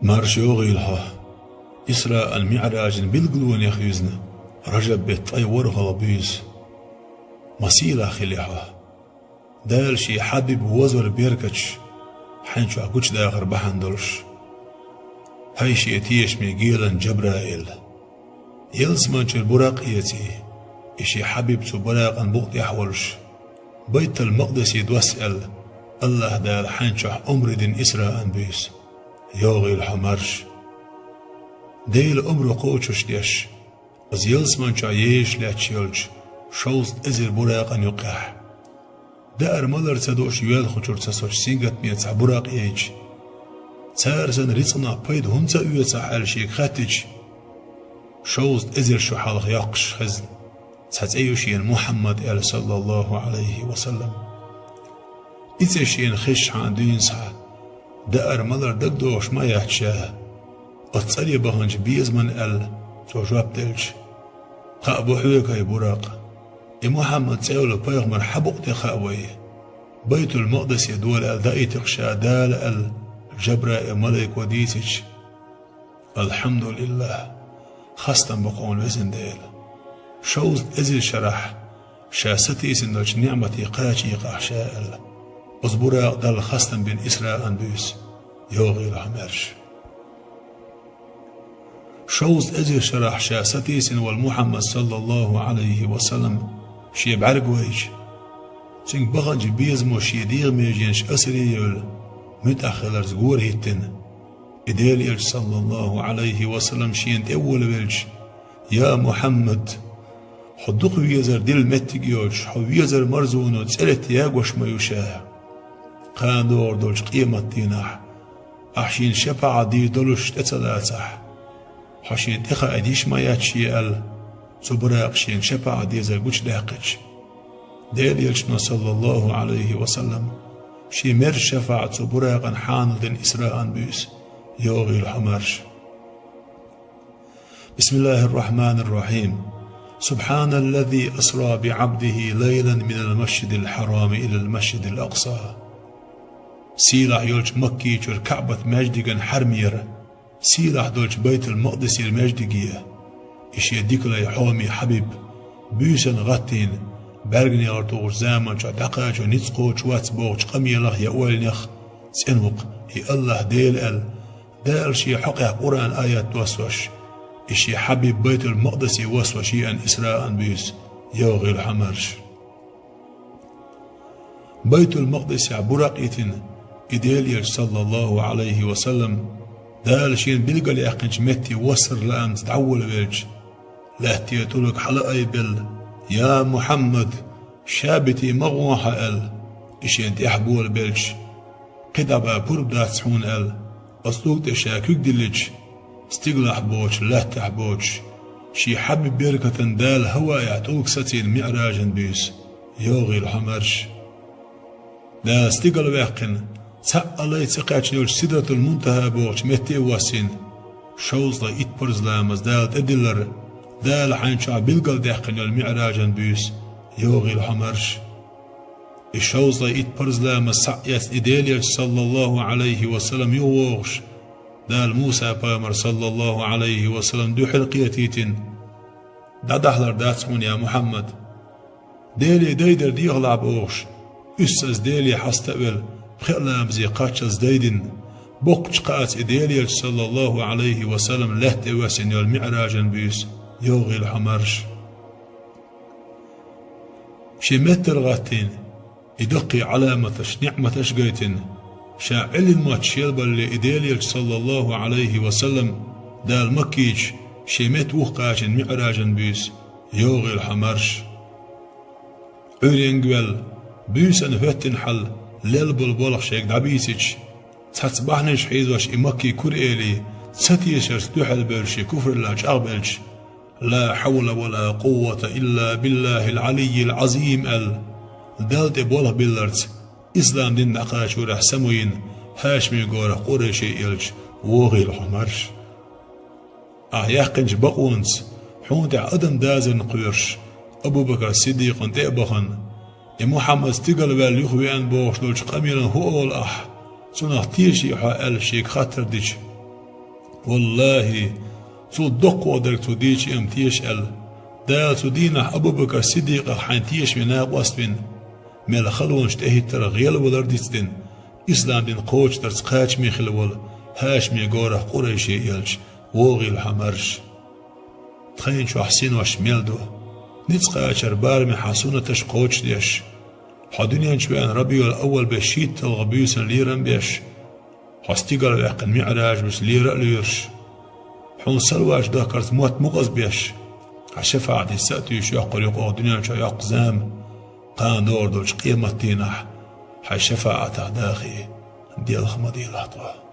مارش يوغيلها إسراء المعراج بالقلون يخيزنا رجب بيت أي ورغل بيز مسيلة خليها دال شي حبيب وزر بيركتش حنشو أقوش داخر بحندلش هاي شي تيش ميقيلا جبرائيل يلزمان شو البراقيتي إشي حبيب سو براقا بغط يحولش بيت المقدس يدوسأل الله دال حنشح أمرد إسراء بيس يوغي الحمرش ديل أمر قوشش ديش از يلزمان شو ييش لاتشيلج شوست ازر براقا يقح دار مالر تدوش يوال خجور تسوش سينغت ميتع براق ييج تارزن ريصنا بيد هنتا يوتع حال شيك خاتج شوست ازر شو حالغ يقش خزن تتأيوشين محمد صلى الله عليه وسلم إتشين خش عن دينسها دار مالر دقدوش ما يحشاه أتصري بهنج بيزمن توجواب دلج قابو حويكا براق محمد سيولو بيغمر حبق تخاوي بيت المقدس يدول دائي تخشى دال الجبراء ملك وديتج الحمد لله خاصة بقون وزن ديل شوز ازل شرح شاستي سندوش نعمتي قاشي قحشاء أصبراء دال خاصة بين إسراء أنبيس يوغي الحمرش شوز ازل شرح شاستي سن والمحمد صلى الله عليه وسلم شي بعرق ويج سنك بغنج بيزمو شي ديغ ميجينش أسري يول متأخلر زغور هيتن إديل صلى الله عليه وسلم شين أول ويلج يا محمد حدق ويزر ديل متجيوج حو ويزر مرزونو تسألت ياغوش ما يشاه قان دور دولش قيمة ديناح أحشين شفاعة دي دولش تتلاتح حشين إخا أديش ما ياتشي تبراق شين شفاعة دي زرقوش داقج ديل يلشنا صلى الله عليه وسلم شي مر شفاعة تبراقا حانل دين إسراء بيس يوغي الحمرش بسم الله الرحمن الرحيم سبحان الذي أسرى بعبده ليلا من المسجد الحرام إلى المسجد الأقصى سيلح يولج مكي جر كعبة مجدقا حرمير سيلح دولج بيت المقدس المجدقية إش يديكلا يحومي حبيب بيسن غتين برغني أرطوغ زامن شو دقاج ونتسقو شوات بوغ قميلخ يأول نخ سنوق الله ديل دال شي حقيق قرآن آيات توسوش إشي حبيب بيت المقدس وسوشي أن إسراء بيس يوغي الحمرش بيت المقدس براقيتن إديل صلى الله عليه وسلم دال شين بلقى لأقنج متي وصر لأن تتعول بيج لاهتيتولك حلقاي بل يا محمد شابتي مغوحة إشي انت أحبول بيج قدبا بربدا تسحون أصلوك تشاكوك دلج استقلح بوش لا تحبوش شي حبيب بركة دال هوا يعطوك ستين معراجا بيس يوغي الحمرش دا استقل واقن تسألي تقاش نولش سدرة المنتهى بوش متي واسين شوز لا إتبرز لامز دال تدلر دال حين شعب بلقل داقن المعراجا بيس يوغي الحمرش الشوز لا إتبرز لامز سعيات إديليش صلى الله عليه وسلم يوغش دال موسى بامر صلى الله عليه وسلم دو حلقيتيتين دا دحلر داتسون يا محمد ديلي ديدر دي غلاب اوغش اسس ديلي حستقبل بخلام زي قاتشز ديدن بوقش قات ديلي صلى الله عليه وسلم لهت واسن المعراج بيس يوغي الحمرش شي متر غاتين يدقي علامتش نعمتش قيتن شاعل الماتشيل باللي إديليل صلى الله عليه وسلم دال مكيج شيمت وقاش معراجا بيس يوغي الحمرش عرينقبل بيس أنفتن حل ليل بالبولخ شيك دعبيسيج تتصبحنش حيزوش إمكي كوريلي تساتيشر ستوحل برشي كفر لاج أغبلش لا حول ولا قوة إلا بالله العلي العظيم دالت بولخ بلرت إسلام دين نقاش ورح سموين هاشمي قورة قريشي إلج ووغي الحمرش يحقنج بقونس حونتع أدم دازر نقيرش أبو بكر الصديق انتقبخن محمد استقل باليخوي أن بوغش لوش قميلا هو الأح سنة تيشي حائل شيك خاطر ديش والله صدق ودرك تديش امتيش دال تدينح أبو بكر الصديق حانتيش من واسبن مال خلون اشتهي ترغيل ولردستن إسلام دين قوش ترسقاش ميخلول هاش ميقوره قريشي يلش ووغي الحمرش تخين شو حسين وشميل دو نتسقى شربار من حسونة تشقوش ديش حدنيا شوان ربيع الأول بشيت تلغبيوس ليرن بيش حستيقر العقل معراج بس ليرا ليرش حون سلواش داكرت موت مغز بيش عشفاعة السأتو يشيق قريق دنيا شو يقزام قان دور دولش قيمة تينح حي شفاعة داخي ديال خمدي لحظة